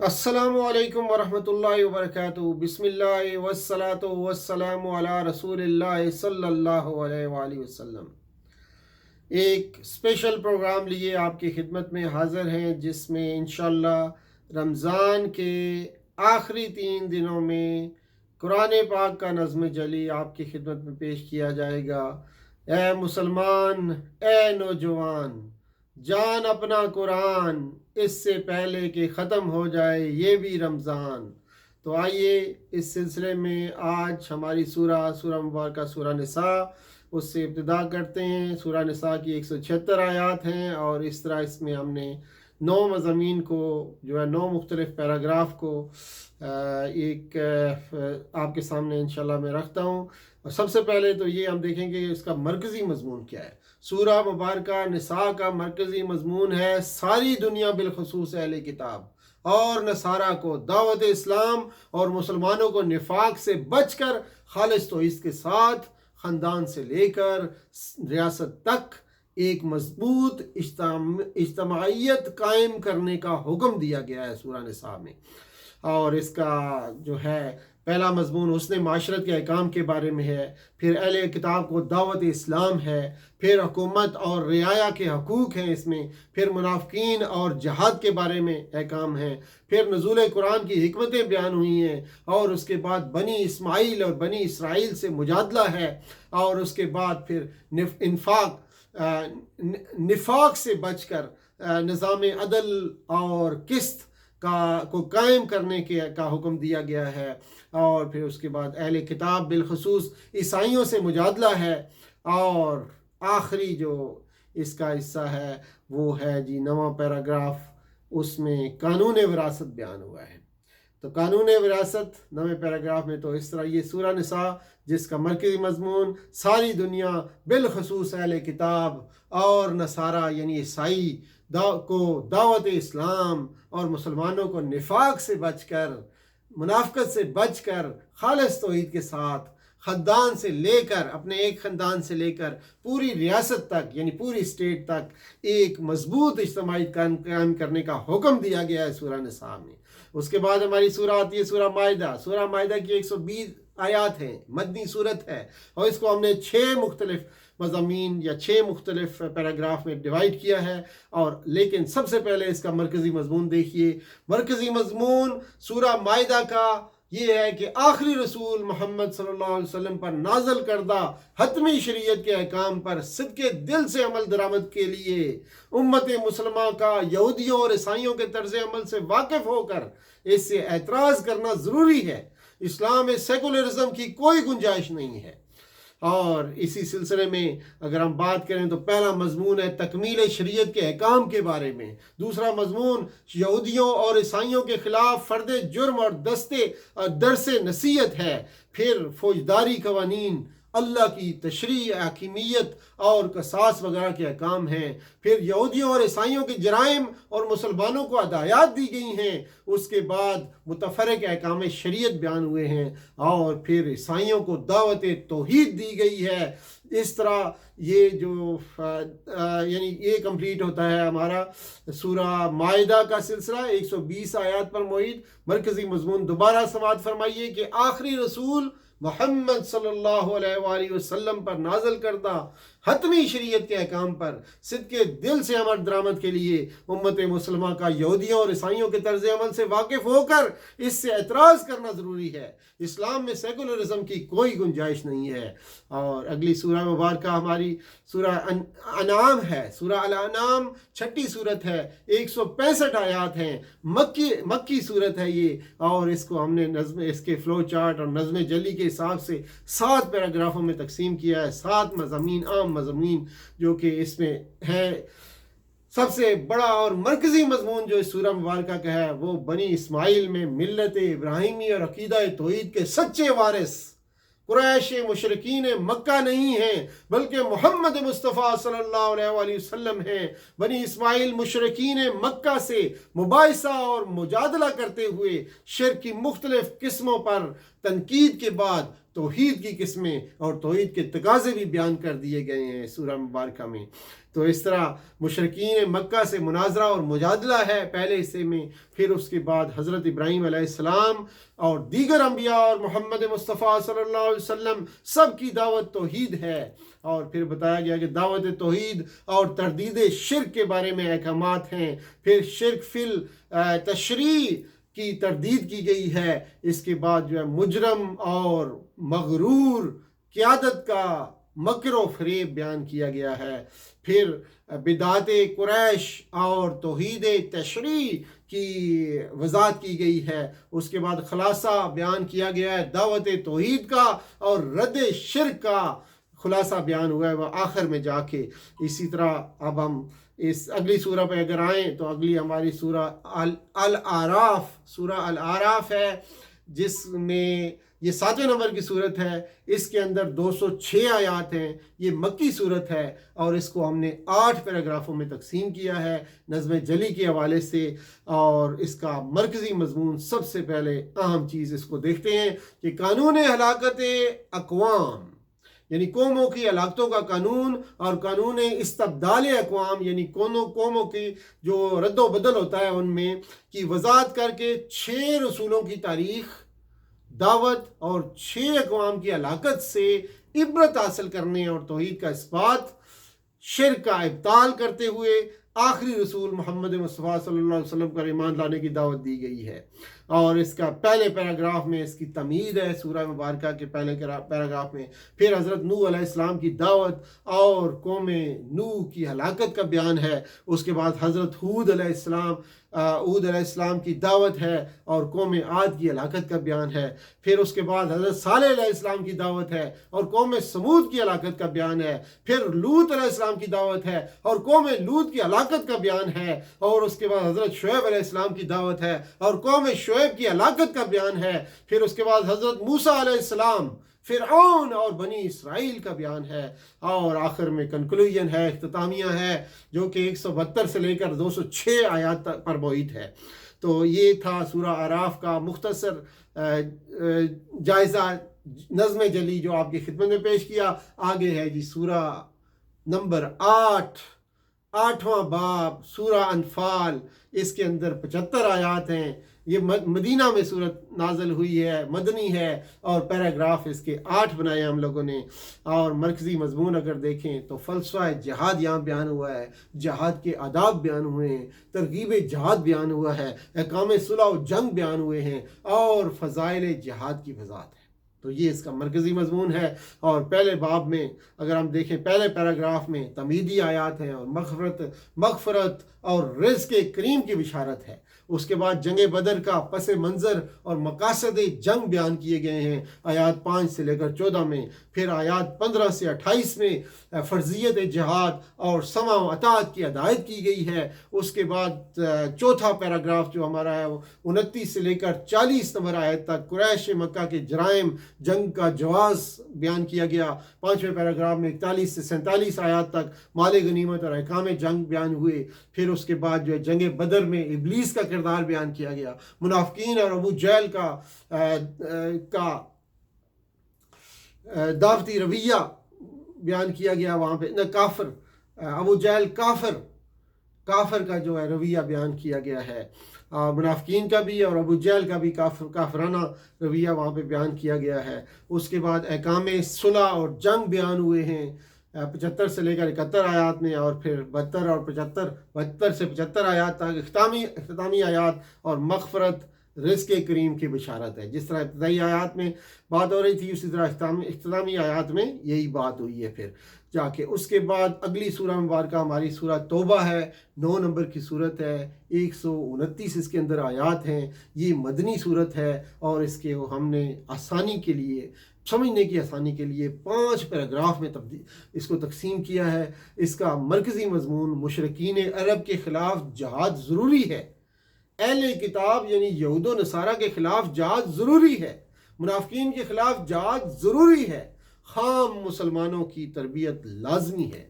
السلام علیکم ورحمۃ اللہ وبرکاتہ۔ بسم اللہ والصلاۃ والسلام علی رسول اللہ صلی اللہ علیہ وآلہ وسلم۔ ایک اسپیشل پروگرام لیے آپ کی خدمت میں حاضر ہیں، جس میں انشاءاللہ رمضان کے آخری 3 دنوں میں قرآن پاک کا نظم جلی آپ کی خدمت میں پیش کیا جائے گا۔ اے مسلمان، اے نوجوان، جان اپنا قرآن، اس سے پہلے کہ ختم ہو جائے یہ بھی رمضان۔ تو آئیے اس سلسلے میں آج ہماری سورہ مبارکہ سورہ نساء، اس سے ابتدا کرتے ہیں۔ سورہ نساء کی 176 آیات ہیں، اور اس طرح اس میں ہم نے 9 مضامین کو جو ہے 9 مختلف پیراگراف کو ایک آپ کے سامنے انشاءاللہ میں رکھتا ہوں۔ اور سب سے پہلے تو یہ ہم دیکھیں گے اس کا مرکزی مضمون کیا ہے۔ سورہ مبارکہ نساء کا مرکزی مضمون ہے ساری دنیا بالخصوص اہل کتاب اور نصارہ کو دعوت اسلام اور مسلمانوں کو نفاق سے بچ کر خالص توحید کے ساتھ خاندان سے لے کر ریاست تک ایک مضبوط اجتماعیت قائم کرنے کا حکم دیا گیا ہے سورہ نساء میں۔ اور اس کا جو ہے پہلا مضمون حسن معاشرت کے احکام کے بارے میں ہے، پھر اہل کتاب کو دعوت اسلام ہے، پھر حکومت اور رعایا کے حقوق ہیں اس میں، پھر منافقین اور جہاد کے بارے میں احکام ہیں، پھر نزول قرآن کی حکمتیں بیان ہوئی ہیں، اور اس کے بعد بنی اسماعیل اور بنی اسرائیل سے مجادلہ ہے، اور اس کے بعد پھر نفاق سے بچ کر نظام عدل اور قسط کو قائم کرنے کا حکم دیا گیا ہے، اور پھر اس کے بعد اہل کتاب بالخصوص عیسائیوں سے مجادلہ ہے، اور آخری جو اس کا حصہ ہے وہ ہے 9واں پیراگراف، اس میں قانون وراثت بیان ہوا ہے۔ تو قانون وراثت 9ویں پیراگراف میں تو اس طرح یہ سورہ نساء، جس کا مرکزی مضمون ساری دنیا بالخصوص اہل کتاب اور نصارہ یعنی عیسائی کو دعوت اسلام اور مسلمانوں کو نفاق سے بچ کر، منافقت سے بچ کر خالص توحید کے ساتھ خاندان سے لے کر، اپنے ایک خاندان سے لے کر پوری ریاست تک یعنی پوری اسٹیٹ تک ایک مضبوط اجتماعی قائم کرنے کا حکم دیا گیا ہے سورہ نساء میں۔ اس کے بعد ہماری سورہ آتی ہے سورہ مائدہ۔ سورہ مائدہ کی 120 آیات ہیں، مدنی سورت ہے، اور اس کو ہم نے 6 مختلف مضامین یا 6 مختلف پیراگراف میں ڈیوائیڈ کیا ہے۔ اور لیکن سب سے پہلے اس کا مرکزی مضمون دیکھیے۔ مرکزی مضمون سورہ مائدہ کا یہ ہے کہ آخری رسول محمد صلی اللہ علیہ وسلم پر نازل کردہ حتمی شریعت کے احکام پر صدقے دل سے عمل درآمد کے لیے امت مسلمہ کا یہودیوں اور عیسائیوں کے طرز عمل سے واقف ہو کر اس سے اعتراض کرنا ضروری ہے۔ اسلام میں سیکولرزم کی کوئی گنجائش نہیں ہے۔ اور اسی سلسلے میں اگر ہم بات کریں تو پہلا مضمون ہے تکمیل شریعت کے احکام کے بارے میں، دوسرا مضمون یہودیوں اور عیسائیوں کے خلاف فرد جرم اور درس نصیحت ہے، پھر فوجداری قوانین، اللہ کی تشریع، حاکمیت اور قصاص وغیرہ کے احکام ہیں، پھر یہودیوں اور عیسائیوں کے جرائم اور مسلمانوں کو ہدایات دی گئی ہیں، اس کے بعد متفرق احکام شریعت بیان ہوئے ہیں، اور پھر عیسائیوں کو دعوت توحید دی گئی ہے۔ اس طرح یہ جو یعنی یہ کمپلیٹ ہوتا ہے ہمارا سورہ مائدہ کا سلسلہ 120 آیات پر محیط۔ مرکزی مضمون دوبارہ سماعت فرمائیے کہ آخری رسول محمد صلی اللہ علیہ وآلہ وسلم پر نازل کردہ حتمی شریعت کے احکام پر صدقے دل سے عمل درآمد کے لیے امت مسلمہ کا یہودیوں اور عیسائیوں کے طرز عمل سے واقف ہو کر اس سے اعتراض کرنا ضروری ہے۔ اسلام میں سیکولرزم کی کوئی گنجائش نہیں ہے۔ اور اگلی سورہ مبارکہ ہماری سورہ انعام ہے۔ سورہ الانعام 6ٹھی سورت ہے، 165 آیات ہیں، مکی سورت ہے یہ، اور اس کو ہم نے اس کے فلو چارٹ اور نظم جلی کے حساب سے 7 پیراگرافوں میں تقسیم کیا ہے، 7 مضامین، عام مضامین جو کہ اس میں ہے۔ سب سے بڑا اور مرکزی مضمون جو اس سورہ مبارکہ کا ہے وہ بنی اسماعیل میں ملت ابراہیمی اور عقیدہ توحید کے سچے وارث قریش مشرکین مکہ نہیں ہیں، بلکہ محمد مصطفیٰ صلی اللہ علیہ وآلہ وسلم ہیں۔ بنی اسماعیل مشرکین مکہ سے مباحثہ اور مجادلہ کرتے ہوئے شرک کی مختلف قسموں پر تنقید کے بعد توحید کی قسمیں اور توحید کے تقاضے بھی بیان کر دیے گئے ہیں سورہ مبارکہ میں۔ تو اس طرح مشرکین مکہ سے مناظرہ اور مجادلہ ہے پہلے حصے میں، پھر اس کے بعد حضرت ابراہیم علیہ السلام اور دیگر انبیاء اور محمد مصطفیٰ صلی اللہ علیہ وسلم سب کی دعوت توحید ہے، اور پھر بتایا گیا کہ دعوت توحید اور تردید شرک کے بارے میں احکامات ہیں، پھر شرک فی التشریع کی تردید کی گئی ہے، اس کے بعد جو ہے مجرم اور مغرور قیادت کا مکر و فریب بیان کیا گیا ہے، پھر بدعت قریش اور توحید تشریع کی وضاحت کی گئی ہے، اس کے بعد خلاصہ بیان کیا گیا ہے دعوت توحید کا اور رد شرک کا خلاصہ بیان ہوا ہے وہ آخر میں جا کے۔ اسی طرح اب ہم اس اگلی سورہ پہ اگر آئیں تو اگلی ہماری سورہ الاعراف ہے، جس میں یہ 7ویں نمبر کی صورت ہے، اس کے اندر 206 آیات ہیں، یہ مکی صورت ہے، اور اس کو ہم نے 8 پیراگرافوں میں تقسیم کیا ہے نظم جلی کے حوالے سے، اور اس کا مرکزی مضمون سب سے پہلے اہم چیز اس کو دیکھتے ہیں کہ قانون ہلاکت اقوام، یعنی قوموں کی ہلاکتوں کا قانون، اور قانون استبدال اقوام، یعنی قوموں کی جو رد و بدل ہوتا ہے ان میں کی وضاحت کر کے 6 رسولوں کی تاریخ، دعوت اور 6 اقوام کی ہلاکت سے عبرت حاصل کرنے اور توحید کا اثبات، شرک کا ابطال کرتے ہوئے آخری رسول محمد مصطفیٰ صلی اللہ علیہ وسلم پر ایمان لانے کی دعوت دی گئی ہے۔ اور اس کا پہلے پیراگراف میں اس کی تمہید ہے سورہ مبارکہ کے پہلے پیراگراف میں، پھر حضرت نوح علیہ السلام کی دعوت اور قوم نوح کی ہلاکت کا بیان ہے، اس کے بعد حضرت ہود علیہ السلام کی دعوت ہے اور قوم عاد کی ہلاکت کا بیان ہے، پھر اس کے بعد حضرت صالح علیہ السلام کی دعوت ہے اور قوم سمود کی ہلاکت کا بیان ہے، پھر لوط علیہ السلام کی دعوت ہے اور قوم لوط کی ہلاکت کا بیان ہے، اور اس کے بعد حضرت شعیب علیہ السلام کی دعوت ہے اور قوم شعیب کی ہلاکت کا بیان ہے، پھر اس کے بعد حضرت موسیٰ علیہ السلام، فرعون اور بنی اسرائیل کا بیان ہے، اور آخر میں کنکلوژن ہے، اختتامیہ ہے، جو کہ 172 سے لے کر 206 آیات پر محیط ہے۔ تو یہ تھا سورہ اعراف کا مختصر جائزہ نظم جلی جو آپ کی خدمت میں پیش کیا۔ آگے ہے جی سورہ نمبر 8واں باب، سورہ انفال، اس کے اندر 75 آیات ہیں، یہ مدینہ میں صورت نازل ہوئی ہے، مدنی ہے، اور پیراگراف اس کے 8 بنائے ہم لوگوں نے، اور مرکزی مضمون اگر دیکھیں تو فلسفہ جہاد یہاں بیان ہوا ہے، جہاد کے آداب بیان ہوئے ہیں، ترغیب جہاد بیان ہوا ہے، احکام صلح و جنگ بیان ہوئے ہیں، اور فضائل جہاد کی وضاحت ہے۔ تو یہ اس کا مرکزی مضمون ہے، اور پہلے باب میں اگر ہم دیکھیں پہلے پیراگراف میں تمہیدی آیات ہیں اور مغفرت اور رزق کریم کی بشارت ہے، اس کے بعد جنگ بدر کا پس منظر اور مقاصد جنگ بیان کیے گئے ہیں آیات 5 سے لے کر 14 میں، پھر آیات 15 سے 28 میں فرضیت جہاد اور سمع و اطاعت کی ہدایت کی گئی ہے، اس کے بعد چوتھا پیراگراف جو ہمارا ہے وہ 29 سے لے کر 40 نمبر آیت تک قریش مکہ کے جرائم، جنگ کا جواز بیان کیا گیا، 5ویں پیراگراف میں 41 سے 47 آیات تک مال غنیمت اور احکام جنگ بیان ہوئے، پھر اس کے بعد جو ہے جنگ بدر میں ابلیس کا کردار بیان کیا گیا، منافقین اور ابو جہل کا دعوتی رویہ بیان کیا گیا، وہاں پہ ابو جہل کافر کا جو ہے رویہ بیان کیا گیا ہے، منافقین کا بھی اور ابو جہل کا بھی کافرانہ رویہ وہاں پہ بیان کیا گیا ہے۔ اس کے بعد احکام صلح اور جنگ بیان ہوئے ہیں 75 سے لے کر 71 آیات میں، اور پھر 72 سے 75 آیات تک اختتامی آیات اور مغفرت رزق کریم کی بشارت ہے۔ جس طرح ابتدائی آیات میں بات ہو رہی تھی اسی طرح اختتامی آیات میں یہی بات ہوئی ہے۔ پھر جا کے اس کے بعد اگلی سورہ مبارکہ ہماری سورہ توبہ ہے، 9 نمبر کی سورت ہے، 129 اس کے اندر آیات ہیں، یہ مدنی سورت ہے، اور اس کے ہم نے آسانی کے لیے، سمجھنے کی آسانی کے لیے 5 پیراگراف میں اس کو تقسیم کیا ہے۔ اس کا مرکزی مضمون مشرکین عرب کے خلاف جہاد ضروری ہے، اہل کتاب یعنی یہود و نصارہ کے خلاف جہاد ضروری ہے، منافقین کے خلاف جہاد ضروری ہے، خام مسلمانوں کی تربیت لازمی ہے۔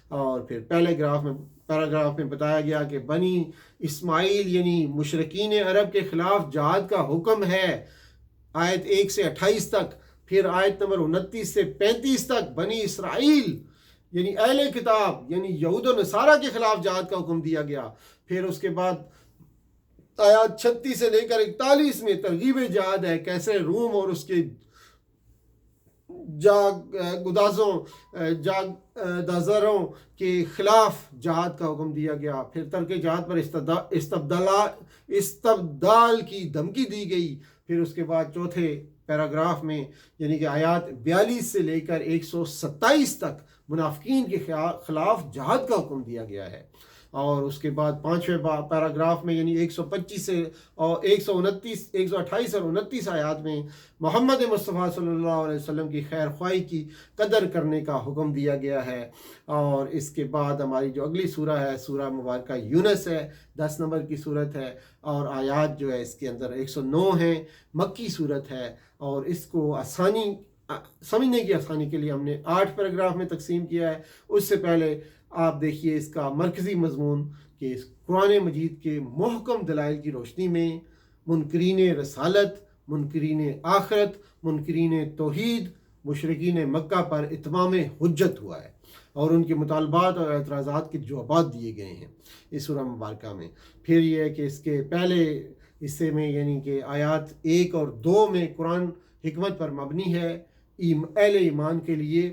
اور پھر پہلے پیراگراف میں بتایا گیا کہ بنی اسماعیل یعنی مشرکین عرب کے خلاف جہاد کا حکم ہے، آیت 1 سے 28 تک۔ پھر آیت نمبر 29 سے 35 تک بنی اسرائیل یعنی اہل کتاب یعنی یہود و نصارہ کے خلاف جہاد کا حکم دیا گیا. پھر اس کے بعد آیات 36 سے لے کر 41 میں ترغیب جہاد ہے، کیسے روم اور اس کے دازروں کے خلاف جہاد کا حکم دیا گیا. پھر ترک جہاد پر استبدال کی دھمکی دی گئی. پھر اس کے بعد چوتھے پیراگراف میں یعنی کہ آیات 42 سے لے کر 127 تک منافقین کے خلاف جہاد کا حکم دیا گیا ہے. اور اس کے بعد پانچویں پیراگراف میں یعنی 125 سے اور 128 اور 29 آیات میں محمد مصطفیٰ صلی اللہ علیہ وسلم کی خیر خواہی کی قدر کرنے کا حکم دیا گیا ہے. اور اس کے بعد ہماری جو اگلی سورہ ہے سورہ مبارکہ یونس ہے، 10 نمبر کی صورت ہے، اور آیات جو ہے اس کے اندر 109 ہیں، مکی صورت ہے. اور اس کو سمجھنے کی آسانی کے لیے ہم نے 8 پیراگراف میں تقسیم کیا ہے. اس سے پہلے آپ دیکھیے اس کا مرکزی مضمون کہ قرآن مجید کے محکم دلائل کی روشنی میں منکرین رسالت، منکرین آخرت، منکرین توحید، مشرکین مکہ پر اتمام حجت ہوا ہے اور ان کے مطالبات اور اعتراضات کے جوابات دیے گئے ہیں اس سورہ مبارکہ میں. پھر یہ ہے کہ اس کے پہلے حصے میں یعنی کہ آیات 1 اور 2 میں قرآن حکمت پر مبنی ہے، اہل ایمان کے لیے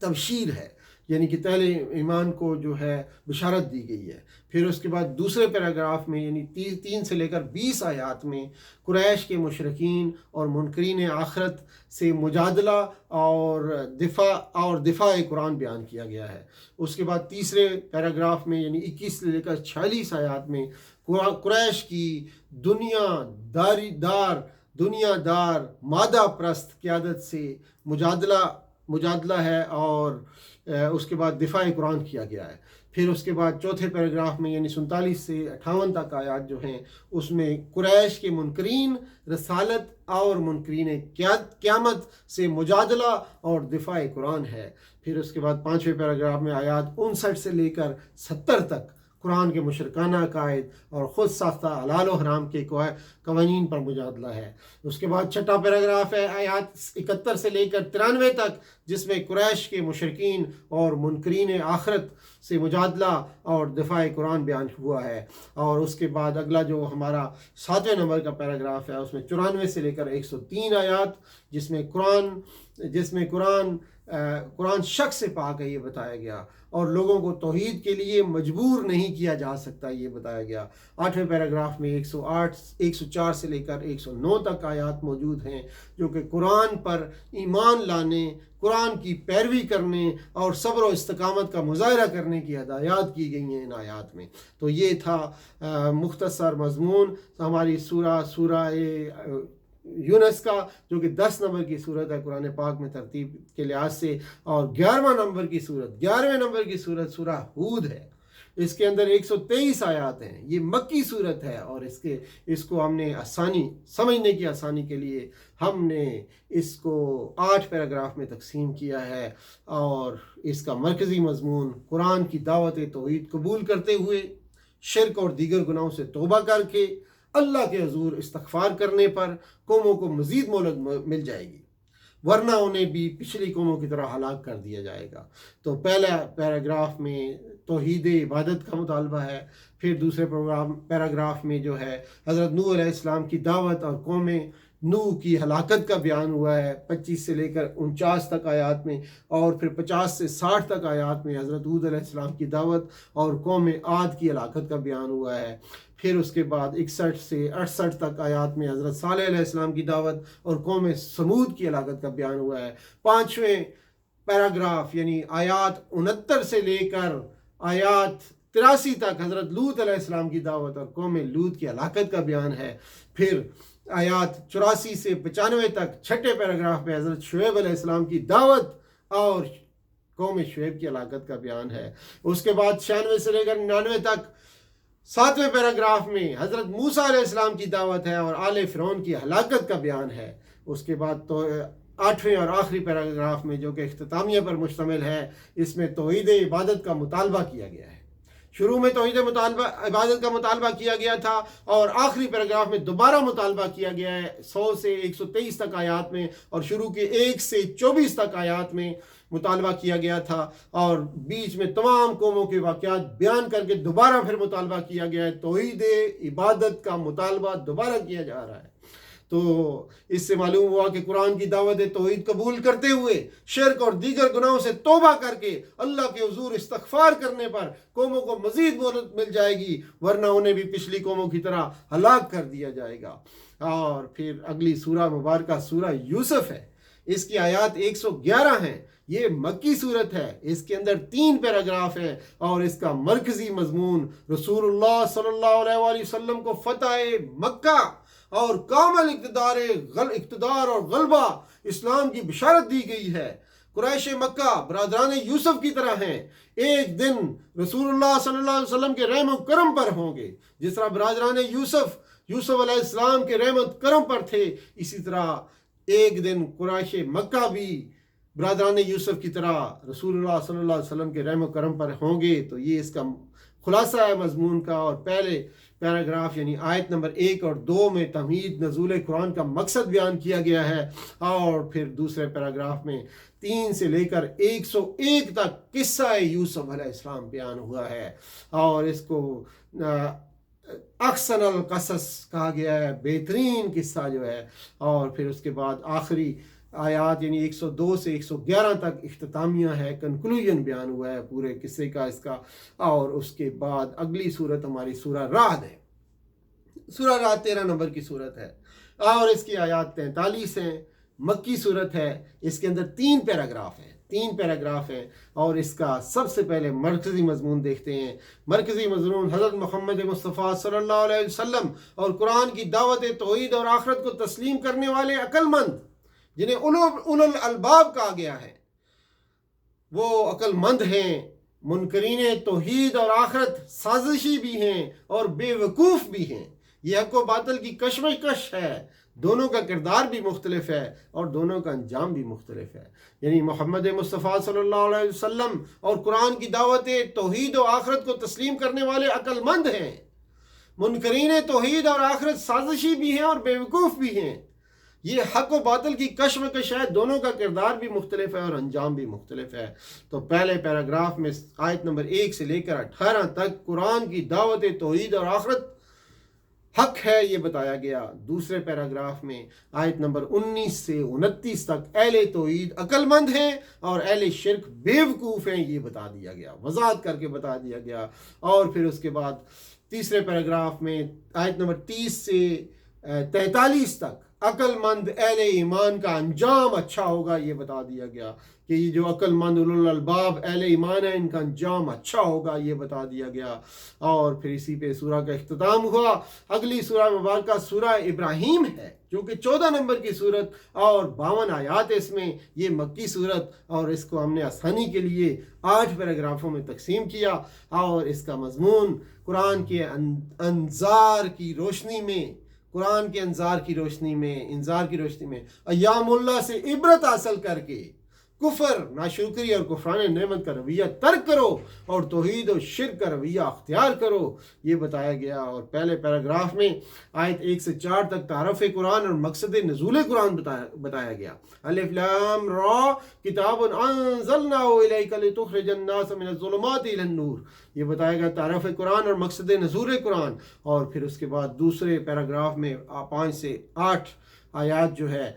تبشیر ہے یعنی کہ اہل ایمان کو جو ہے بشارت دی گئی ہے. پھر اس کے بعد دوسرے پیراگراف میں یعنی 3 سے لے کر 20 آیات میں قریش کے مشرکین اور منکرین آخرت سے مجادلہ اور دفاع قرآن بیان کیا گیا ہے. اس کے بعد تیسرے پیراگراف میں یعنی 21 سے لے کر 46 آیات میں قریش کی دنیا دار مادہ پرست قیادت سے مجادلہ ہے اور اس کے بعد دفاع قرآن کیا گیا ہے. پھر اس کے بعد چوتھے پیراگراف میں یعنی 47 سے 58 تک آیات جو ہیں اس میں قریش کے منکرین رسالت اور منکرین قیامت سے مجادلہ اور دفاع قرآن ہے. پھر اس کے بعد پانچویں پیراگراف میں آیات 59 سے لے کر 70 تک قرآن کے مشرکانہ عقائد اور خود ساختہ حلال و حرام کے قوانین پر مجادلہ ہے. اس کے بعد چھٹا پیراگراف ہے آیات 71 سے لے کر 93 تک جس میں قریش کے مشرکین اور منکرین آخرت سے مجادلہ اور دفاع قرآن بیان ہوا ہے. اور اس کے بعد اگلا جو ہمارا 7ویں نمبر کا پیراگراف ہے اس میں 94 سے لے کر 103 آیات جس میں قرآن شک سے پاک ہے یہ بتایا گیا اور لوگوں کو توحید کے لیے مجبور نہیں کیا جا سکتا یہ بتایا گیا. 8ویں پیراگراف میں 104 سے لے کر 109 تک آیات موجود ہیں جو کہ قرآن پر ایمان لانے، قرآن کی پیروی کرنے اور صبر و استقامت کا مظاہرہ کرنے کی ہدایات کی گئی ہیں ان آیات میں. تو یہ تھا مختصر مضمون ہماری سورہ یونس کا جو کہ 10 نمبر کی صورت ہے قرآن پاک میں ترتیب کے لحاظ سے. اور 11ویں نمبر کی صورت سورہ ہود ہے. اس کے اندر 123 آیات ہیں. یہ مکی صورت ہے اور اس کو ہم نے سمجھنے کی آسانی کے لیے ہم نے اس کو 8 پیراگراف میں تقسیم کیا ہے. اور اس کا مرکزی مضمون قرآن کی دعوت توحید قبول کرتے ہوئے شرک اور دیگر گناہوں سے توبہ کر کے اللہ کے حضور استغفار کرنے پر قوموں کو مزید مہلت مل جائے گی ورنہ انہیں بھی پچھلی قوموں کی طرح ہلاک کر دیا جائے گا. تو پہلا پیراگراف میں توحید عبادت کا مطالبہ ہے. پھر دوسرے پیراگراف میں جو ہے حضرت نوح علیہ السلام کی دعوت اور قوم نوح کی ہلاکت کا بیان ہوا ہے 25 سے لے کر 49 تک آیات میں. اور پھر 50 سے 60 تک آیات میں حضرت ہود علیہ السلام کی دعوت اور قوم عاد کی ہلاکت کا بیان ہوا ہے. پھر اس کے بعد 61 سے 68 تک آیات میں حضرت صالح علیہ السلام کی دعوت اور قوم سمود کی ہلاکت کا بیان ہوا ہے. 5ویں پیراگراف یعنی آیات 69 سے لے کر آیات 83 تک حضرت لوط علیہ السلام کی دعوت اور قوم لوط کی ہلاکت کا بیان ہے. پھر آیات 84 سے 95 تک چھٹے پیراگراف میں حضرت شعیب علیہ السلام کی دعوت اور قوم شعیب کی ہلاکت کا بیان ہے. اس کے بعد 96 سے لے کر 99 تک 7ویں پیراگراف میں حضرت موسیٰ علیہ السلام کی دعوت ہے اور آل فرعون کی ہلاکت کا بیان ہے. اس کے بعد تو 8ویں اور آخری پیراگراف میں جو کہ اختتامیہ پر مشتمل ہے اس میں توحید عبادت کا مطالبہ کیا گیا ہے. شروع میں توحید عبادت کا مطالبہ کیا گیا تھا اور آخری پیراگراف میں دوبارہ مطالبہ کیا گیا ہے 100 سے 123 تک آیات میں، اور شروع کے 1 سے 24 تک آیات میں مطالبہ کیا گیا تھا، اور بیچ میں تمام قوموں کے واقعات بیان کر کے دوبارہ پھر مطالبہ کیا گیا ہے۔ توحید عبادت کا مطالبہ دوبارہ کیا جا رہا ہے۔ تو اس سے معلوم ہوا کہ قرآن کی دعوت توحید قبول کرتے ہوئے شرک اور دیگر گناہوں سے توبہ کر کے اللہ کے حضور استغفار کرنے پر قوموں کو مزید مہلت مل جائے گی، ورنہ انہیں بھی پچھلی قوموں کی طرح ہلاک کر دیا جائے گا۔ اور پھر اگلی سورہ مبارکہ سورہ یوسف ہے، اس کی آیات 111 ہیں۔ یہ مکی صورت ہے، اس کے اندر 3 پیراگراف ہیں، اور اس کا مرکزی مضمون رسول اللہ صلی اللہ علیہ وآلہ وسلم کو فتح مکہ اور کامل اقتدار اور غلبہ اسلام کی بشارت دی گئی ہے۔ قریش مکہ برادران یوسف کی طرح ہیں، ایک دن رسول اللہ صلی اللہ علیہ وسلم کے رحم و کرم پر ہوں گے۔ جس طرح برادران یوسف علیہ السلام کے رحم و کرم پر تھے، اسی طرح ایک دن قریش مکہ بھی برادران یوسف کی طرح رسول اللہ صلی اللہ علیہ وسلم کے رحم و کرم پر ہوں گے۔ تو یہ اس کا خلاصہ ہے مضمون کا، اور پہلے پیراگراف یعنی آیت نمبر 1 اور 2 میں تمہید نزول قرآن کا مقصد بیان کیا گیا ہے، اور پھر دوسرے پیراگراف میں 3 سے لے کر 101 تک قصہ یوسف علیہ السلام بیان ہوا ہے، اور اس کو احسن القصص کہا گیا ہے، بہترین قصہ جو ہے۔ اور پھر اس کے بعد آخری آیات یعنی 102 سے 111 تک اختتامیہ ہے، کنکلوژن بیان ہوا ہے پورے قصے کا اس کا۔ اور اس کے بعد اگلی صورت ہماری سورہ رعد ہے۔ سورہ رعد 13 نمبر کی صورت ہے، اور اس کی آیات 43 ہیں، مکی صورت ہے۔ اس کے اندر 3 پیراگراف ہیں، اور اس کا سب سے پہلے مرکزی مضمون دیکھتے ہیں۔ مرکزی مضمون حضرت محمد مصطفیٰ صلی اللہ علیہ وسلم اور قرآن کی دعوت توحید اور آخرت کو تسلیم کرنے والے عقل مند، جنہیں اولو الالباب کہا گیا ہے، وہ عقل مند ہیں۔ منکرین توحید اور آخرت سازشی بھی ہیں اور بے وقوف بھی ہیں۔ یہ حق و باطل کی کشمکش ہے، دونوں کا کردار بھی مختلف ہے اور دونوں کا انجام بھی مختلف ہے۔ یعنی محمد مصطفیٰ صلی اللہ علیہ وسلم اور قرآن کی دعوت توحید و آخرت کو تسلیم کرنے والے عقل مند ہیں، منکرین توحید اور آخرت سازشی بھی ہیں اور بے وقوف بھی ہیں۔ یہ حق و باطل کی کشمکش ہے، دونوں کا کردار بھی مختلف ہے اور انجام بھی مختلف ہے۔ تو پہلے پیراگراف میں آیت نمبر 1 سے لے کر 18 تک قرآن کی دعوت توحید اور آخرت حق ہے یہ بتایا گیا۔ دوسرے پیراگراف میں آیت نمبر 19 سے 29 تک اہل توحید عقل مند ہیں اور اہل شرک بے وقوف ہیں یہ بتا دیا گیا، وضاحت کر کے بتا دیا گیا۔ اور پھر اس کے بعد تیسرے پیراگراف میں آیت نمبر 30 سے 43 تک عقل مند اہل ایمان کا انجام اچھا ہوگا یہ بتا دیا گیا، کہ یہ جو عقل مند اولو الالباب اہل ایمان ہے ان کا انجام اچھا ہوگا یہ بتا دیا گیا۔ اور پھر اسی پہ سورہ کا اختتام ہوا۔ اگلی سورہ مبارکہ سورہ ابراہیم ہے، جو کہ 14 نمبر کی صورت اور 52 آیات اس میں، یہ مکی صورت، اور اس کو ہم نے آسانی کے لیے 8 پیراگرافوں میں تقسیم کیا، اور اس کا مضمون قرآن کے انذار کی روشنی میں ایام اللہ سے عبرت حاصل کر کے کفر، ناشکری اور کفران نعمت کا رویہ ترک کرو اور توحید و شرک کا رویہ اختیار کرو یہ بتایا گیا۔ اور پہلے پیراگراف میں آیت 1 سے 4 تک تعارف قرآن اور مقصد نزول قرآن بتایا گیا۔ الف لام را کتاب انزلناہ الیک لتخرج الناس من الظلمات الی النور، یہ بتایا گیا تعارف قرآن اور مقصد نزول قرآن۔ اور پھر اس کے بعد دوسرے پیراگراف میں 5 سے 8 آیات جو ہے،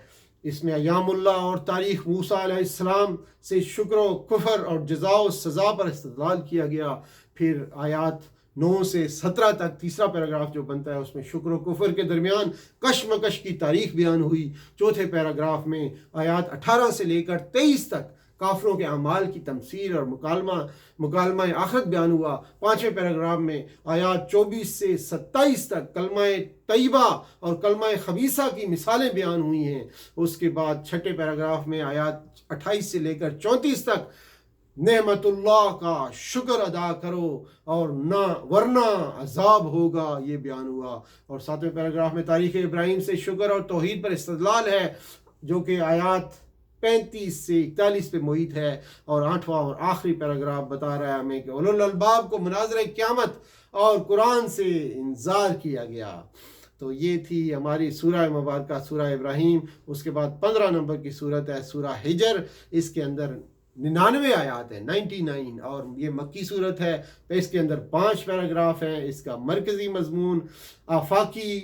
اس میں ایام اللہ اور تاریخ موسیٰ علیہ السلام سے شکر و کفر اور جزا و سزا پر استدلال کیا گیا۔ پھر آیات 9 سے 17 تک تیسرا پیراگراف جو بنتا ہے، اس میں شکر و کفر کے درمیان کشمکش کی تاریخ بیان ہوئی۔ چوتھے پیراگراف میں آیات 18 سے لے کر 23 تک کافروں کے اعمال کی تمثیل اور مکالمہ آخرت بیان ہوا۔ 5ویں پیراگراف میں آیات 24 سے 27 تک کلمہ طیبہ اور کلمہ خبیثہ کی مثالیں بیان ہوئی ہیں۔ اس کے بعد 6 پیراگراف میں آیات 28 سے لے کر 34 تک نعمت اللہ کا شکر ادا کرو اور نہ ورنہ عذاب ہوگا یہ بیان ہوا۔ اور 7ویں پیراگراف میں تاریخ ابراہیم سے شکر اور توحید پر استدلال ہے، جو کہ آیات 35 سے 41 پہ محیط ہے، اور 8واں اور آخری پیراگراف بتا رہا ہے ہمیں کہ اولو الالباب کو مناظر قیامت اور قرآن سے انذار کیا گیا۔ تو یہ تھی ہماری سورہ مبارکہ سورہ ابراہیم۔ اس کے بعد 15 نمبر کی صورت ہے سورہ حجر، اس کے اندر 99 آیات ہیں، 99، اور یہ مکی صورت ہے۔ اس کے اندر 5 پیراگراف ہیں۔ اس کا مرکزی مضمون آفاقی،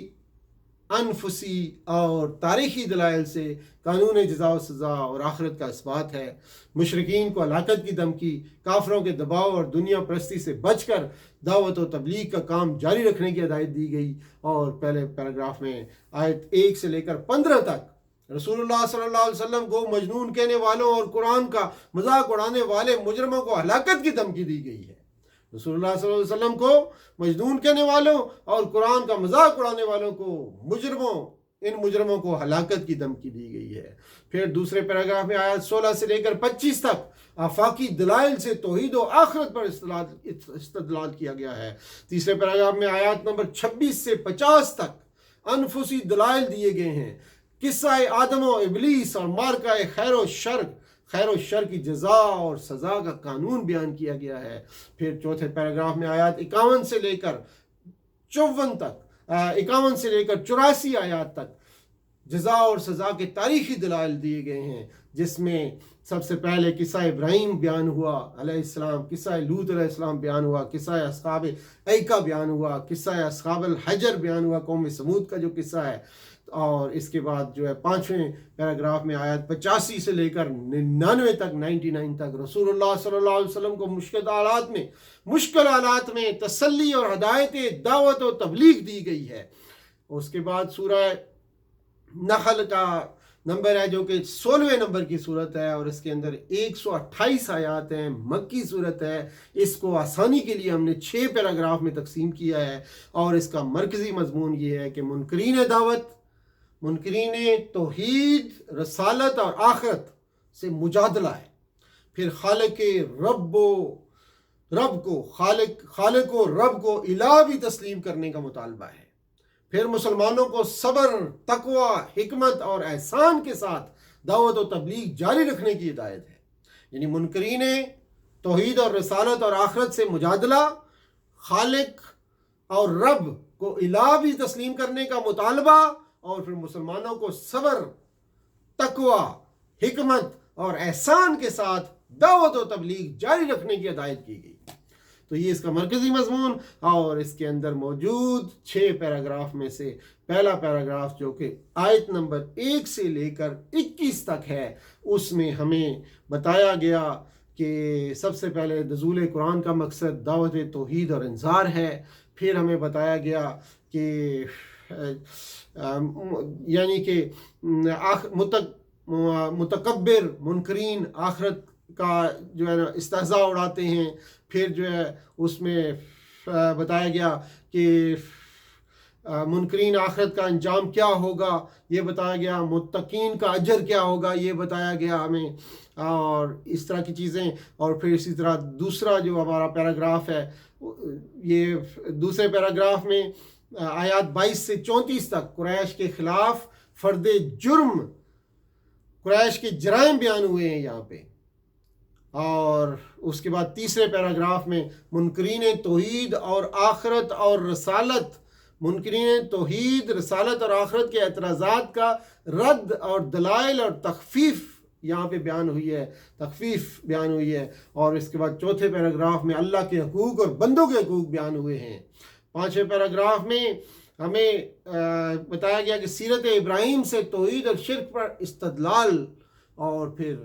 انفسی اور تاریخی دلائل سے قانون جزا و سزا اور آخرت کا اثبات ہے۔ مشرکین کو ہلاکت کی دھمکی، کافروں کے دباؤ اور دنیا پرستی سے بچ کر دعوت و تبلیغ کا کام جاری رکھنے کی ہدایت دی گئی۔ اور پہلے پیراگراف میں آیت 1 سے لے کر 15 تک رسول اللہ صلی اللہ علیہ وسلم کو مجنون کہنے والوں اور قرآن کا مذاق اڑانے والے مجرموں کو ہلاکت کی دھمکی دی گئی ہے۔ رسول اللہ صلی اللہ علیہ وسلم کو مجنون کہنے والوں اور قرآن کا مذاق اڑانے والوں کو ان مجرموں کو ہلاکت کی دھمکی دی گئی ہے۔ پھر دوسرے پیراگراف میں آیات 16 سے لے کر 25 تک آفاقی دلائل سے توحید و آخرت پر استدلال کیا گیا ہے۔ تیسرے پیراگراف میں آیات نمبر 26 سے 50 تک انفسی دلائل دیے گئے ہیں۔ قصہ آدم و ابلیس اور مارکہ خیر و شر کی جزا اور سزا کا قانون بیان کیا گیا ہے۔ پھر چوتھے پیراگراف میں آیات 51 سے لے کر 84 آیات تک جزا اور سزا کے تاریخی دلائل دیے گئے ہیں، جس میں سب سے پہلے قصہ ابراہیم بیان ہوا علیہ السلام، قصہ لوط علیہ السلام بیان ہوا، قصہ اصحاب ایکا بیان ہوا، قصہ اصحاب الحجر بیان ہوا، قوم سمود کا جو قصہ ہے۔ اور اس کے بعد جو ہے 5ویں پیراگراف میں آیات 85 سے لے کر 99 تک 99 تک رسول اللہ صلی اللہ علیہ وسلم کو مشکل حالات میں تسلی اور ہدایت دعوت و تبلیغ دی گئی ہے۔ اس کے بعد سورہ نحل کا نمبر ہے جو کہ 16ویں نمبر کی صورت ہے، اور اس کے اندر 128 آیات ہیں، مکی صورت ہے۔ اس کو آسانی کے لیے ہم نے 6 پیراگراف میں تقسیم کیا ہے، اور اس کا مرکزی مضمون یہ ہے کہ منکرین دعوت، منکرین توحید، رسالت اور آخرت سے مجادلہ ہے۔ پھر خالق و رب کو الہ بھی تسلیم کرنے کا مطالبہ ہے۔ پھر مسلمانوں کو صبر، تقوی، حکمت اور احسان کے ساتھ دعوت و تبلیغ جاری رکھنے کی ہدایت ہے۔ یعنی منکرین توحید اور رسالت اور آخرت سے مجادلہ، خالق اور رب کو الہ بھی تسلیم کرنے کا مطالبہ، اور پھر مسلمانوں کو صبر، تقوی، حکمت اور احسان کے ساتھ دعوت و تبلیغ جاری رکھنے کی ہدایت کی گئی۔ تو یہ اس کا مرکزی مضمون، اور اس کے اندر موجود 6 پیراگراف میں سے پہلا پیراگراف جو کہ آیت نمبر 1 سے لے کر 21 تک ہے، اس میں ہمیں بتایا گیا کہ سب سے پہلے نزول قرآن کا مقصد دعوت توحید اور انذار ہے۔ پھر ہمیں بتایا گیا کہ یعنی کہ متکبر منکرین آخرت کا جو ہے نا استہزاء اڑاتے ہیں۔ پھر جو ہے اس میں بتایا گیا کہ منکرین آخرت کا انجام کیا ہوگا، یہ بتایا گیا۔ متقین کا اجر کیا ہوگا، یہ بتایا گیا ہمیں، اور اس طرح کی چیزیں۔ اور پھر اسی طرح دوسرا جو ہمارا پیراگراف ہے، یہ دوسرے پیراگراف میں آیات 22 سے 34 تک قریش کے خلاف فرد جرم، قریش کے جرائم بیان ہوئے ہیں یہاں پہ۔ اور اس کے بعد تیسرے پیراگراف میں منکرین توحید اور آخرت اور رسالت، منکرین توحید، رسالت اور آخرت کے اعتراضات کا رد اور دلائل اور تخفیف یہاں پہ بیان ہوئی ہے۔ اور اس کے بعد چوتھے پیراگراف میں اللہ کے حقوق اور بندوں کے حقوق بیان ہوئے ہیں۔ 5ویں پیراگراف میں ہمیں بتایا گیا کہ سیرت ابراہیم سے توحید اور شرک پر استدلال، اور پھر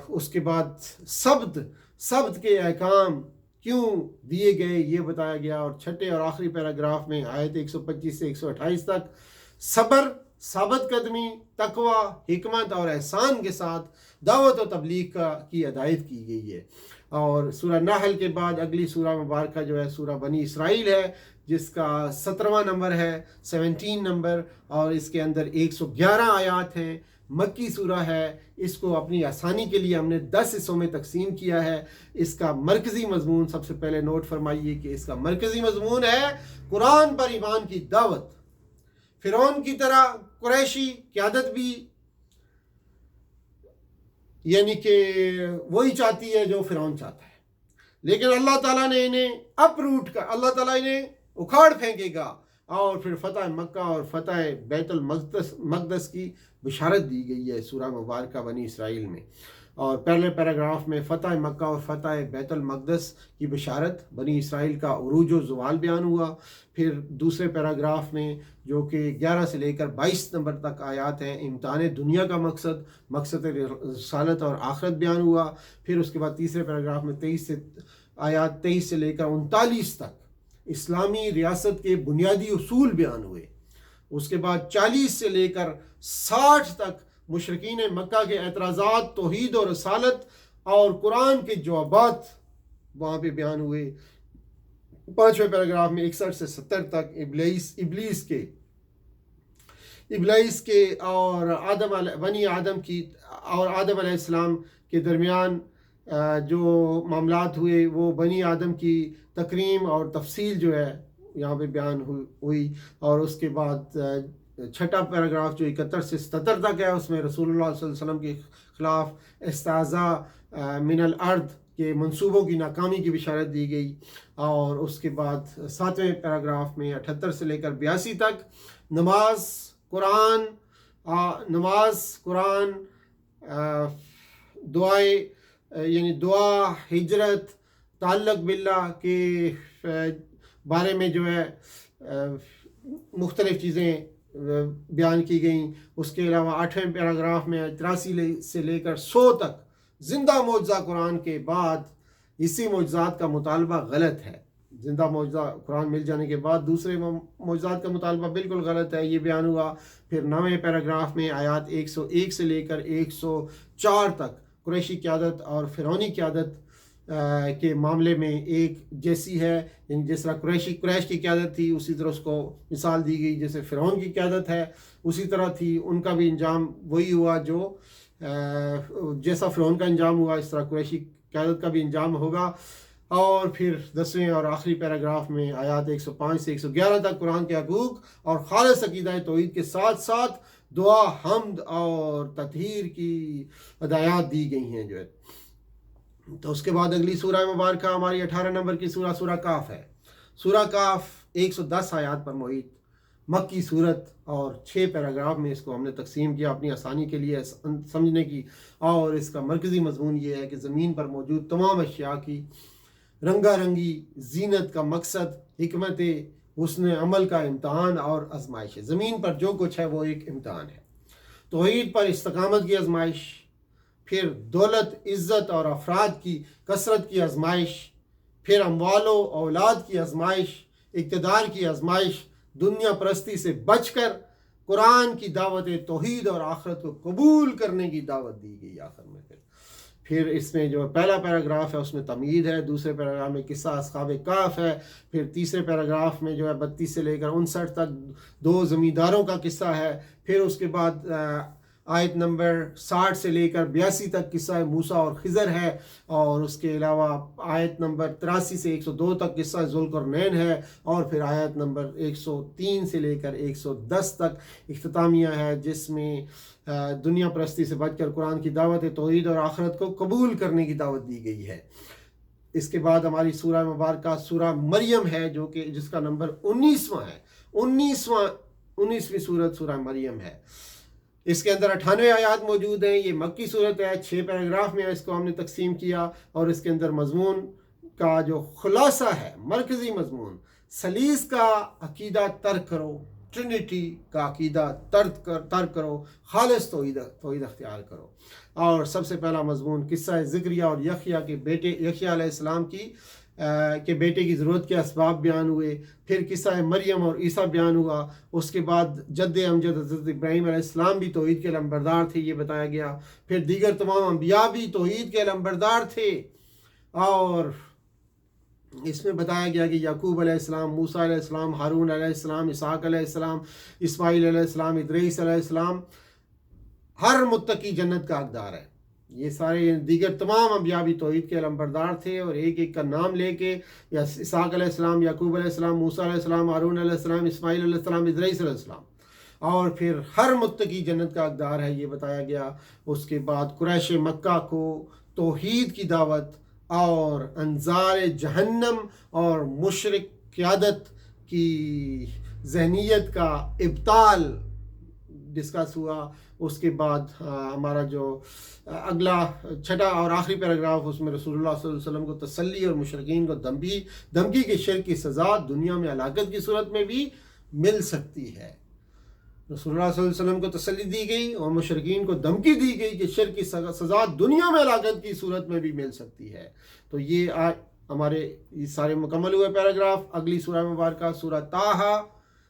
اس کے بعد سبت کے احکام کیوں دیے گئے یہ بتایا گیا۔ اور چھٹے اور آخری پیراگراف میں آیت 125 سے 128 تک صبر، ثابت قدمی، تقوی، حکمت اور احسان کے ساتھ دعوت و تبلیغ کی ہدایت کی گئی ہے۔ اور سورہ نحل کے بعد اگلی سورہ مبارکہ جو ہے سورہ بنی اسرائیل ہے، جس کا 17واں نمبر ہے، 17 نمبر، اور اس کے اندر 111 آیات ہیں، مکی سورہ ہے۔ اس کو اپنی آسانی کے لیے ہم نے 10 حصوں میں تقسیم کیا ہے۔ اس کا مرکزی مضمون سب سے پہلے نوٹ فرمائیے کہ اس کا مرکزی مضمون ہے قرآن پر ایمان کی دعوت۔ فرعون کی طرح قریشی قیادت بھی یعنی کہ وہی چاہتی ہے جو فرعون چاہتا ہے، لیکن اللہ تعالیٰ نے انہیں اپروٹ کر، اللہ تعالیٰ انہیں اکھاڑ پھینکے گا، اور پھر فتح مکہ اور فتح بیت المقدس کی بشارت دی گئی ہے سورہ مبارکہ بنی اسرائیل میں۔ اور پہلے پیراگراف میں فتح مکہ اور فتح بیت المقدس کی بشارت، بنی اسرائیل کا عروج و زوال بیان ہوا۔ پھر دوسرے پیراگراف میں جو کہ 11 سے لے کر 22 نمبر تک آیات ہیں، امتحان دنیا کا مقصد رسالت اور آخرت بیان ہوا۔ پھر اس کے بعد تیسرے پیراگراف میں 23 سے لے کر 39 تک اسلامی ریاست کے بنیادی اصول بیان ہوئے۔ اس کے بعد 40 سے لے کر 60 تک مشرکین مکہ کے اعتراضات، توحید و رسالت اور قرآن کے جوابات وہاں پہ بیان ہوئے۔ 5ویں پیراگراف میں 61 سے 70 تک ابلیس کے اور بنی آدم کی اور آدم علیہ السلام کے درمیان جو معاملات ہوئے، وہ بنی آدم کی تکریم اور تفصیل جو ہے یہاں پہ بیان ہوئی۔ اور اس کے بعد 6واں پیراگراف جو 71 سے 77 تک ہے، اس میں رسول اللہ صلی اللہ علیہ وسلم کے خلاف استعزاء من الارض کے منصوبوں کی ناکامی کی بشارت دی گئی۔ اور اس کے بعد 7ویں پیراگراف میں 78 سے لے کر 82 تک نماز، قرآن، دعائے یعنی دعا، ہجرت، تعلق باللہ کے بارے میں جو ہے مختلف چیزیں بیان کی گئیں۔ اس کے علاوہ 8ویں پیراگراف میں 83 سے لے کر 100 تک زندہ معجزہ قرآن کے بعد اسی معجزات کا مطالبہ غلط ہے۔ زندہ معجزہ قرآن مل جانے کے بعد دوسرے معجزات کا مطالبہ بالکل غلط ہے، یہ بیان ہوا۔ پھر 9ویں پیراگراف میں آیات 101 سے لے کر 104 تک قریشی قیادت اور فرعونی قیادت کے معاملے میں ایک جیسی ہے، یعنی جس طرح قریش کی قیادت تھی اسی طرح اس کو مثال دی گئی، جیسے فرعون کی قیادت ہے اسی طرح تھی، ان کا بھی انجام وہی ہوا جو جیسا فرعون کا انجام ہوا اس طرح قریشی قیادت کا بھی انجام ہوگا۔ اور پھر 10ویں اور آخری پیراگراف میں آیات 105 سے 111 تک قرآن کے حقوق اور خالص عقیدہ توحید کے ساتھ ساتھ دعا، حمد اور تطہیر کی ہدایات دی گئی ہیں جو ہے۔ تو اس کے بعد اگلی سورہ مبارکہ ہماری 18 نمبر کی سورہ کاف ہے۔ سورہ کاف 110 آیات پر محیط مکی صورت، اور 6 پیراگراف میں اس کو ہم نے تقسیم کیا اپنی آسانی کے لیے سمجھنے کی۔ اور اس کا مرکزی مضمون یہ ہے کہ زمین پر موجود تمام اشیاء کی رنگا رنگی زینت کا مقصد حکمت حسن عمل کا امتحان اور آزمائش ہے۔ زمین پر جو کچھ ہے وہ ایک امتحان ہے۔ توحید پر استقامت کی آزمائش، پھر دولت، عزت اور افراد کی کثرت کی آزمائش، پھر اموال و اولاد کی آزمائش، اقتدار کی آزمائش، دنیا پرستی سے بچ کر قرآن کی دعوت توحید اور آخرت کو قبول کرنے کی دعوت دی گئی آخر میں۔ پھر اس میں جو پہلا پیراگراف ہے اس میں تمہید ہے، دوسرے پیراگراف میں قصہ اصحاب کہف ہے، پھر تیسرے پیراگراف میں جو ہے 32 سے لے کر 59 تک 2 زمینداروں کا قصہ ہے، پھر اس کے بعد آیت نمبر 60 سے لے کر 82 تک قصہ موسیٰ اور خضر ہے، اور اس کے علاوہ آیت نمبر 83 سے 102 تک قصہ ذوالقرنین ہے، اور پھر آیت نمبر 103 سے لے کر 110 تک اختتامیہ ہے، جس میں دنیا پرستی سے بچ کر قرآن کی دعوت توحید اور آخرت کو قبول کرنے کی دعوت دی گئی ہے۔ اس کے بعد ہماری سورہ مبارکہ سورہ مریم ہے، جو کہ جس کا نمبر 19واں ہے، 19ویں سورت سورہ مریم ہے۔ اس کے اندر 98 آیات موجود ہیں، یہ مکی صورت ہے، 6 پیراگراف میں اس کو ہم نے تقسیم کیا، اور اس کے اندر مضمون کا جو خلاصہ ہے، مرکزی مضمون، ثلیث کا عقیدہ ترک کرو، ٹرینٹی کا عقیدہ ترک کرو، خالص توحید اختیار کرو۔ اور سب سے پہلا مضمون قصہ زکریا اور یحییٰ کے بیٹے یحییٰ علیہ السلام کے بیٹے کی ضرورت کے اسباب بیان ہوئے، پھر قصہ مریم اور عیسیٰ بیان ہوا، اس کے بعد جد امجد حضرت ابراہیم علیہ السلام بھی توحید کے علمبردار تھے، یہ بتایا گیا، پھر دیگر تمام انبیاء بھی توحید کے علمبردار تھے، اور اس میں بتایا گیا کہ یعقوب علیہ السلام، موسیٰ علیہ السلام، ہارون علیہ السلام، اسحاق علیہ السلام، اسماعیل علیہ السلام، ادریس علیہ السلام، ہر متقی جنت کا حقدار ہے۔ یہ سارے دیگر تمام انبیاء بھی توحید کے علمبردار تھے، اور ایک ایک کا نام لے کے یا اسحاق علیہ السلام، یعقوب علیہ السلام، موسیٰ علیہ السلام، ہارون علیہ السلام، اسماعیل علیہ السلام، ادریس علیہ السلام، اور پھر ہر متقی جنت کا حقدار ہے یہ بتایا گیا۔ اس کے بعد قریش مکہ کو توحید کی دعوت اور انظار جہنم اور مشرک قیادت کی ذہنیت کا ابطال ڈسکس ہوا۔ اس کے بعد ہمارا جو اگلا چھٹا اور آخری پیراگراف، اس میں رسول اللہ صلی اللہ علیہ وسلم کو تسلی اور مشرکین کو دھمکی کے شرک کی سزا دنیا میں ہلاکت کی صورت میں بھی مل سکتی ہے۔ رسول اللہ صلی اللہ علیہ وسلم کو تسلی دی گئی اور مشرکین کو دھمکی دی گئی کہ شرک کی سزا دنیا میں ہلاکت کی صورت میں بھی مل سکتی ہے۔ تو یہ ہمارے یہ سارے مکمل ہوئے پیراگراف۔ اگلی سورہ مبارکہ سورہ طٰہٰ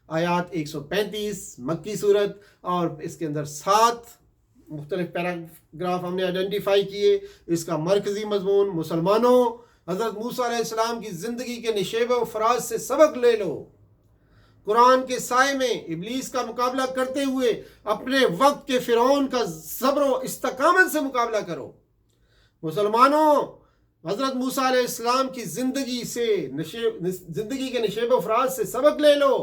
آیات 135 مکی صورت، اور اس کے اندر 7 مختلف پیراگراف ہم نے آئیڈینٹیفائی کیے۔ اس کا مرکزی مضمون: مسلمانوں، حضرت موسیٰ علیہ السلام کی زندگی کے نشیب و فراز سے سبق لے لو۔ قرآن کے سائے میں ابلیس کا مقابلہ کرتے ہوئے اپنے وقت کے فرعون کا صبر و استقامت سے مقابلہ کرو۔ مسلمانوں، حضرت موسیٰ علیہ السلام کی زندگی کے نشیب و فراز سے سبق لے لو۔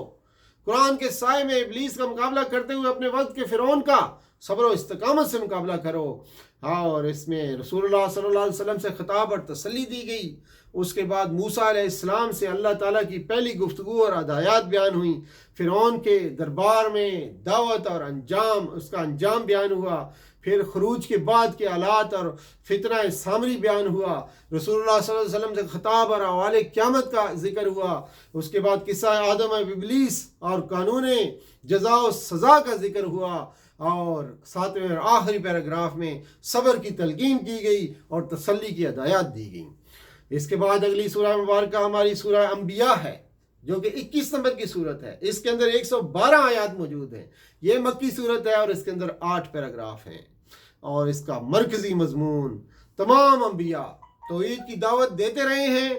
قرآن کے سائے میں ابلیس کا مقابلہ کرتے ہوئے اپنے وقت کے فرعون کا صبر و استقامت سے مقابلہ کرو۔ اور اس میں رسول اللہ صلی اللہ علیہ وسلم سے خطاب اور تسلی دی گئی۔ اس کے بعد موسیٰ علیہ السلام سے اللہ تعالیٰ کی پہلی گفتگو اور ہدایات بیان ہوئیں۔ فرعون کے دربار میں دعوت اور اس کا انجام بیان ہوا۔ پھر خروج کے بعد کے حالات اور فتنہ سامری بیان ہوا۔ رسول اللہ صلی اللہ علیہ وسلم سے خطاب اور احوال قیامت کا ذکر ہوا۔ اس کے بعد قصہ آدم اور ابلیس اور قانون جزا و سزا کا ذکر ہوا۔ اور 7ویں اور آخری پیراگراف میں صبر کی تلقین کی گئی اور تسلی کی ہدایات دی گئیں۔ اس کے بعد اگلی سورہ مبارکہ ہماری سورہ انبیاء ہے، جو کہ 21 نمبر کی صورت ہے۔ اس کے اندر 112 آیات موجود ہیں۔ یہ مکی صورت ہے اور اس کے اندر 8 پیراگراف ہیں۔ اور اس کا مرکزی مضمون: تمام انبیاء توحید کی دعوت دیتے رہے ہیں۔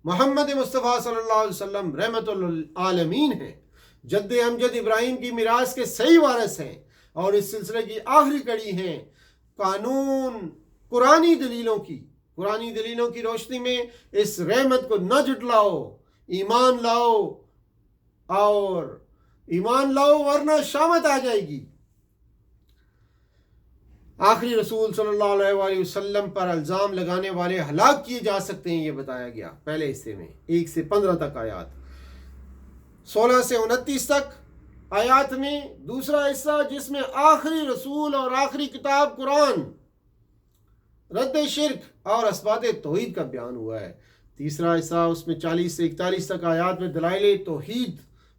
محمد مصطفیٰ صلی اللہ علیہ وسلم رحمت للعالمین ہیں، جد امجد ابراہیم کی میراث کے صحیح وارث ہیں اور اس سلسلے کی آخری کڑی ہیں۔ قرآنی دلیلوں کی روشنی میں اس رحمت کو نہ جھٹلاؤ، ایمان لاؤ ورنہ شامت آ جائے گی۔ آخری رسول صلی اللہ علیہ وآلہ وسلم پر الزام لگانے والے ہلاک کیے جا سکتے ہیں، یہ بتایا گیا پہلے حصے میں 1 سے 15 تک آیات، 16 سے 29 تک آیات میں دوسرا حصہ جس میں آخری رسول اور آخری کتاب قرآن، رد شرک اور اثبات توحید کا بیان ہوا ہے۔ تیسرا حصہ اس میں 40 سے 41 تک آیات میں دلائل توحید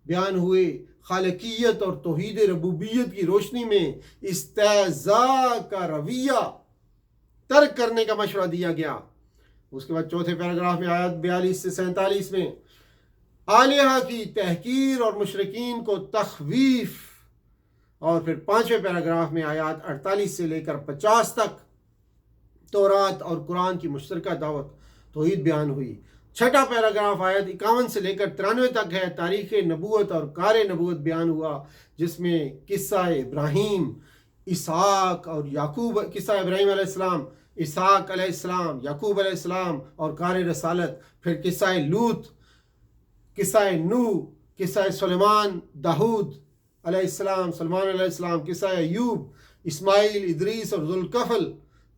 بیان ہوئے۔ خالقیت اور توحید ربوبیت کی روشنی میں استہزاء کا رویہ ترک کرنے کا مشورہ دیا گیا۔ اس کے بعد چوتھے پیراگراف میں آیات 42 سے 47 میں آلیہ کی تحقیر اور مشرکین کو تخویف، اور پھر 5ویں پیراگراف میں آیات 48 سے لے کر 50 تک تورات اور قرآن کی مشترکہ دعوت توحید بیان ہوئی۔ 6واں پیراگراف آیت 51 سے لے کر 93 تک ہے، تاریخ نبوت اور کار نبوت بیان ہوا، جس میں قصہ ابراہیم، اسحاق اور یعقوب، قصہ ابراہیم علیہ السلام، اسحاق علیہ السلام، یعقوب علیہ السلام اور کار رسالت، پھر قصہ لوط، قصہ نوح، قصہ سلیمان، داؤد علیہ السلام، سلمان علیہ السلام، قصہ ایوب، اسماعیل، ادریس اور ذوالکفل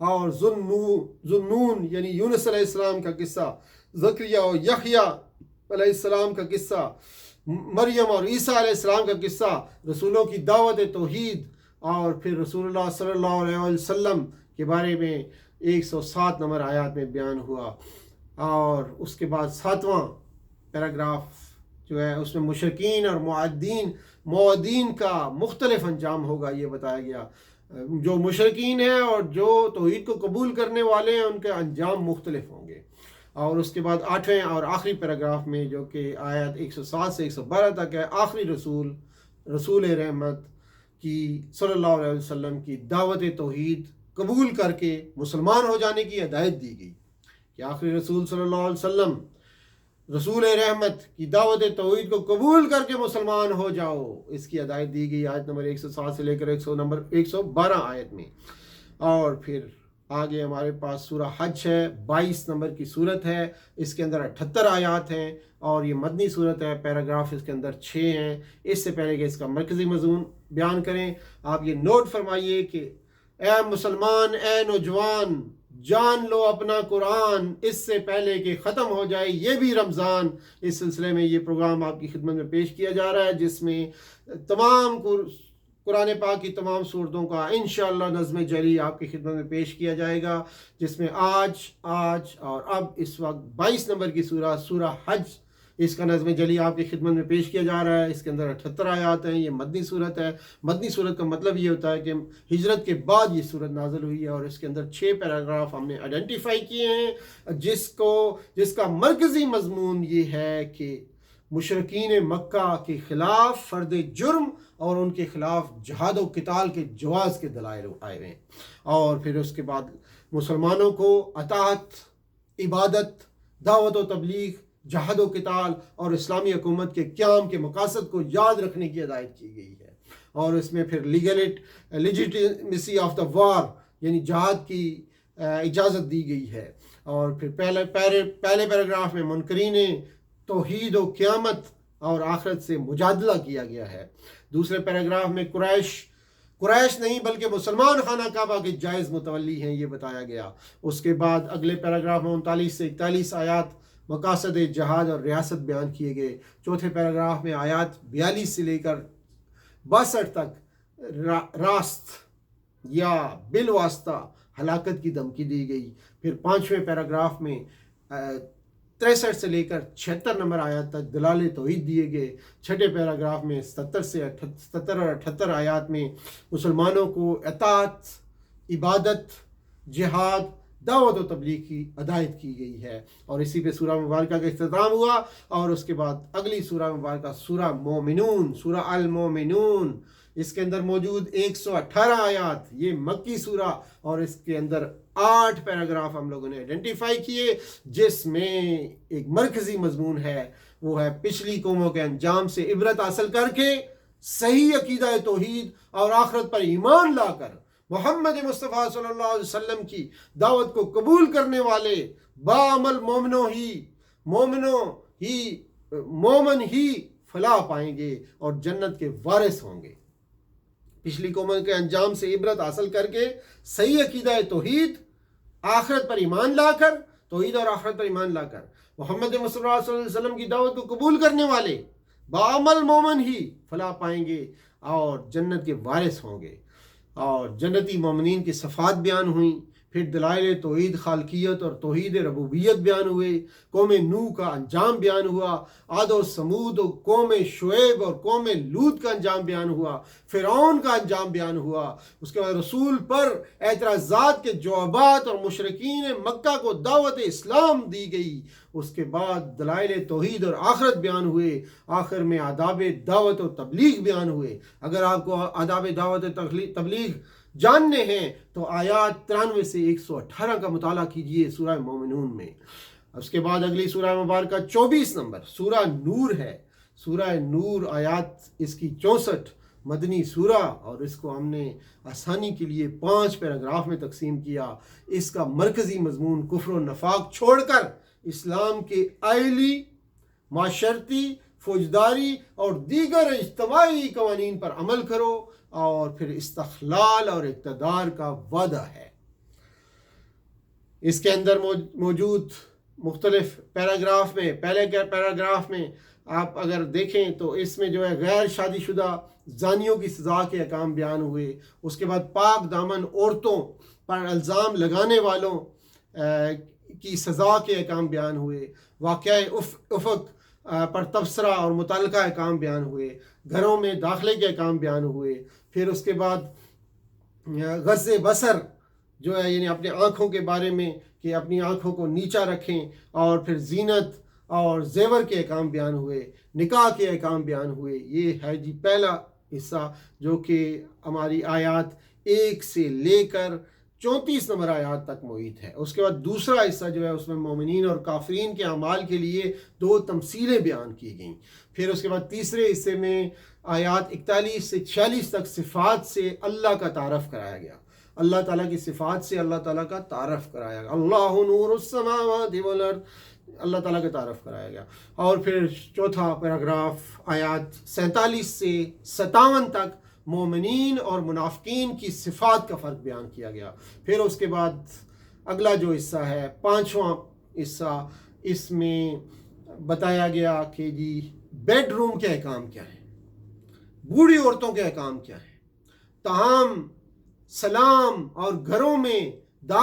اور ذوالنون یعنی یونس علیہ السلام کا قصہ، زکریا اور یحییٰ علیہ السلام کا قصہ، مریم اور عیسیٰ علیہ السلام کا قصہ، رسولوں کی دعوت توحید، اور پھر رسول اللہ صلی اللہ علیہ وسلم کے بارے میں 107 نمبر آیات میں بیان ہوا۔ اور اس کے بعد 7واں پیراگراف جو ہے اس میں مشرکین اور معاہدین کا مختلف انجام ہوگا، یہ بتایا گیا۔ جو مشرکین ہیں اور جو توحید کو قبول کرنے والے ہیں ان کے انجام مختلف ہوں گے۔ اور اس کے بعد 8ویں اور آخری پیراگراف میں جو کہ آیت 107 سے 112 تک ہے، آخری رسول رحمت کی صلی اللہ علیہ وسلم کی دعوت توحید قبول کر کے مسلمان ہو جانے کی ہدایت دی گئی کہ آخری رسول صلی اللہ علیہ وسلم رسول رحمت کی دعوت توحید کو قبول کر کے مسلمان ہو جاؤ، اس کی ہدایت دی گئی آیت نمبر 107 سے لے کر 112 آیت میں۔ اور پھر آگے ہمارے پاس سورہ حج ہے، 22 نمبر کی صورت ہے، اس کے اندر 78 آیات ہیں اور یہ مدنی صورت ہے، پیراگراف اس کے اندر 6 ہیں۔ اس سے پہلے کہ اس کا مرکزی مضمون بیان کریں، آپ یہ نوٹ فرمائیے کہ اے مسلمان، اے نوجوان، جان لو اپنا قرآن اس سے پہلے کہ ختم ہو جائے یہ بھی رمضان۔ اس سلسلے میں یہ پروگرام آپ کی خدمت میں پیش کیا جا رہا ہے، جس میں تمام قرآن پاک کی تمام صورتوں کا انشاءاللہ نظم جلی آپ کی خدمت میں پیش کیا جائے گا، جس میں آج اور اب اس وقت 22 نمبر کی سورہ حج، اس کا نظم جلی آپ کی خدمت میں پیش کیا جا رہا ہے۔ اس کے اندر 78 آیات ہیں، یہ مدنی صورت ہے۔ مدنی صورت کا مطلب یہ ہوتا ہے کہ ہجرت کے بعد یہ صورت نازل ہوئی ہے، اور اس کے اندر 6 پیراگراف ہم نے آئیڈینٹیفائی کیے ہیں، جس کا مرکزی مضمون یہ ہے کہ مشرکین مکہ کے خلاف فرد جرم اور ان کے خلاف جہاد و قتال کے جواز کے دلائل آئے ہیں، اور پھر اس کے بعد مسلمانوں کو اطاعت، عبادت، دعوت و تبلیغ، جہاد و قتال اور اسلامی حکومت کے قیام کے مقاصد کو یاد رکھنے کی ہدایت کی گئی ہے، اور اس میں پھر لیجیٹمیسی آف دا وار یعنی جہاد کی اجازت دی گئی ہے، اور پھر پہلے پیراگراف میں منکرین توحید و قیامت اور آخرت سے مجادلہ کیا گیا ہے۔ دوسرے پیراگراف میں قریش نہیں بلکہ مسلمان خانہ کعبہ کے جائز متولی ہیں، یہ بتایا گیا۔ اس کے بعد اگلے پیراگراف میں 39 سے 41 آیات مقاصد جہاد اور ریاست بیان کیے گئے۔ چوتھے پیراگراف میں آیات 42 سے لے کر 62 تک راست یا بالواسطہ ہلاکت کی دھمکی دی گئی۔ پھر 5ویں پیراگراف میں 63 سے لے کر 76 نمبر آیات تک دلال توحید دیے گئے۔ چھٹے پیراگراف میں 77 اور 78 آیات میں مسلمانوں کو اطاعت، عبادت، جہاد، دعوت و تبلیغ کی ہدایت کی گئی ہے، اور اسی پہ سورہ مبارکہ کا اختتام ہوا۔ اور اس کے بعد اگلی سورہ مبارکہ سورہ مومنون، سورہ المومنون، اس کے اندر موجود 118 آیات، یہ مکی سورہ، اور اس کے اندر 8 پیراگراف ہم لوگوں نے آئیڈینٹیفائی کیے، جس میں ایک مرکزی مضمون ہے، وہ ہے پچھلی قوموں کے انجام سے عبرت حاصل کر کے صحیح عقیدہ توحید اور آخرت پر ایمان لا کر محمد مصطفیٰ صلی اللہ علیہ وسلم کی دعوت کو قبول کرنے والے باعمل مومن ہی فلاح پائیں گے اور جنت کے وارث ہوں گے۔ پچھلی قوموں کے انجام سے عبرت حاصل کر کے صحیح عقیدہ توحید، آخرت پر ایمان لا کر، توحید اور آخرت پر ایمان لا کر محمد مصطفیٰ صلی اللہ علیہ وسلم کی دعوت کو قبول کرنے والے باعمل مومن ہی فلاح پائیں گے اور جنت کے وارث ہوں گے۔ اور جنتی مومنین کی صفات بیان ہوئیں، پھر دلائل توحید خالقیت اور توحید ربوبیت بیان ہوئے، قوم نوح کا انجام بیان ہوا، عاد و سمود و قوم شعیب اور قوم لوط کا انجام بیان ہوا، فرعون کا انجام بیان ہوا، اس کے بعد رسول پر اعتراضات کے جوابات اور مشرکین مکہ کو دعوت اسلام دی گئی، اس کے بعد دلائل توحید اور آخرت بیان ہوئے، آخر میں آداب دعوت و تبلیغ بیان ہوئے۔ اگر آپ کو آداب دعوت و تبلیغ جاننے ہیں تو آیات 93 سے 118 کا مطالعہ کیجئے سورہ مومنون میں۔ اس کے بعد اگلی سورہ مبارکہ 24 نمبر سورہ نور ہے۔ سورہ نور آیات اس کی 64، مدنی سورہ، اور اس کو ہم نے آسانی کے لیے 5 پیراگراف میں تقسیم کیا۔ اس کا مرکزی مضمون کفر و نفاق چھوڑ کر اسلام کے آئلی، معاشرتی، فوجداری اور دیگر اجتماعی قوانین پر عمل کرو، اور پھر استقلال اور اقتدار کا وعدہ ہے۔ اس کے اندر موجود مختلف پیراگراف میں، پہلے کے پیراگراف میں آپ اگر دیکھیں تو اس میں جو ہے غیر شادی شدہ زانیوں کی سزا کے احکام بیان ہوئے۔ اس کے بعد پاک دامن عورتوں پر الزام لگانے والوں کی سزا کے احکام بیان ہوئے، واقعہ افق پر تبصرہ اور متعلقہ احکام بیان ہوئے، گھروں میں داخلے کے احکام بیان ہوئے۔ پھر اس کے بعد غض بصر جو ہے یعنی اپنے آنکھوں کے بارے میں کہ اپنی آنکھوں کو نیچا رکھیں، اور پھر زینت اور زیور کے احکام بیان ہوئے، نکاح کے احکام بیان ہوئے۔ یہ ہے جی پہلا حصہ جو کہ ہماری آیات 1 سے لے کر 34 نمبر آیات تک محیط ہے۔ اس کے بعد دوسرا حصہ جو ہے اس میں مومنین اور کافرین کے اعمال کے لیے 2 تمثیلیں بیان کی گئیں۔ پھر اس کے بعد تیسرے حصے میں آیات 41 سے 46 تک صفات سے اللہ کا تعارف کرایا گیا، اللہ تعالیٰ کی صفات سے اللہ تعالیٰ کا تعارف کرایا گیا. اللہ نور السماوات والارض, اللہ تعالیٰ کا تعارف کرایا گیا. اور پھر چوتھا پیراگراف آیات 47 سے 57 تک مومنین اور منافقین کی صفات کا فرق بیان کیا گیا. پھر اس کے بعد اگلا جو حصہ ہے 5واں حصہ, اس میں بتایا گیا کہ جی بیڈ روم کے احکام کیا ہیں, بوڑھی عورتوں کے احکام کیا ہیں, تاہم سلام اور گھروں میں